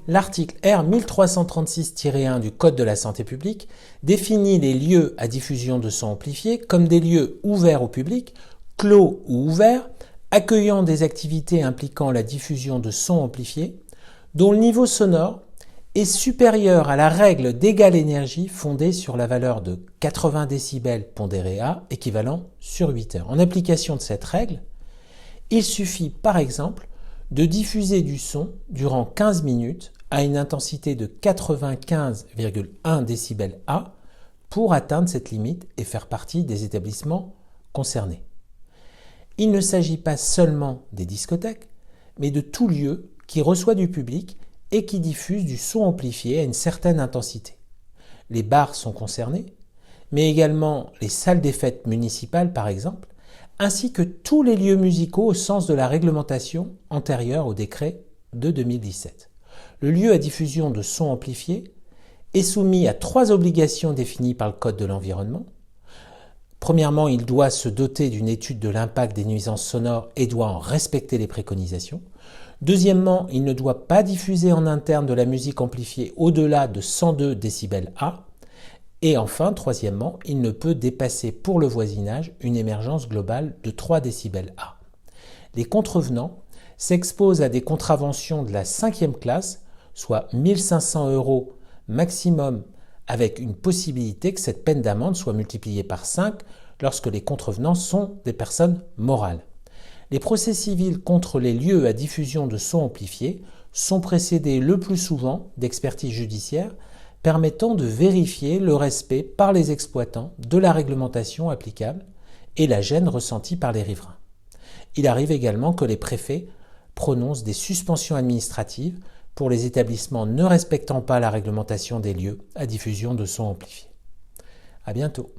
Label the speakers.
Speaker 1: L'article R 1336-1 du Code de la santé publique définit les lieux à diffusion de son amplifié comme des lieux ouverts au public, clos ou ouverts, accueillant des activités impliquant la diffusion de son amplifié, dont le niveau sonore est supérieur à la règle d'égale énergie fondée sur la valeur de 80 décibels pondéré A, équivalent sur 8 heures. En application de cette règle, il suffit par exemple de diffuser du son durant 15 minutes à une intensité de 95,1 décibels A pour atteindre cette limite et faire partie des établissements concernés. Il ne s'agit pas seulement des discothèques, mais de tout lieu qui reçoit du public et qui diffuse du son amplifié à une certaine intensité. Les bars sont concernés, mais également les salles des fêtes municipales par exemple, ainsi que tous les lieux musicaux au sens de la réglementation antérieure au décret de 2017. Le lieu à diffusion de son amplifié est soumis à 3 obligations définies par le Code de l'environnement. Premièrement, il doit se doter d'une étude de l'impact des nuisances sonores et doit en respecter les préconisations. Deuxièmement, il ne doit pas diffuser en interne de la musique amplifiée au-delà de 102 décibels A. Et enfin, troisièmement, il ne peut dépasser pour le voisinage une émergence globale de 3 décibels A. Les contrevenants s'exposent à des contraventions de la 5e classe, soit 1 500 € maximum, avec une possibilité que cette peine d'amende soit multipliée par 5 lorsque les contrevenants sont des personnes morales. Les procès civils contre les lieux à diffusion de son amplifié sont précédés le plus souvent d'expertises judiciaires permettant de vérifier le respect par les exploitants de la réglementation applicable et la gêne ressentie par les riverains. Il arrive également que les préfets prononcent des suspensions administratives pour les établissements ne respectant pas la réglementation des lieux à diffusion de son amplifié. À bientôt.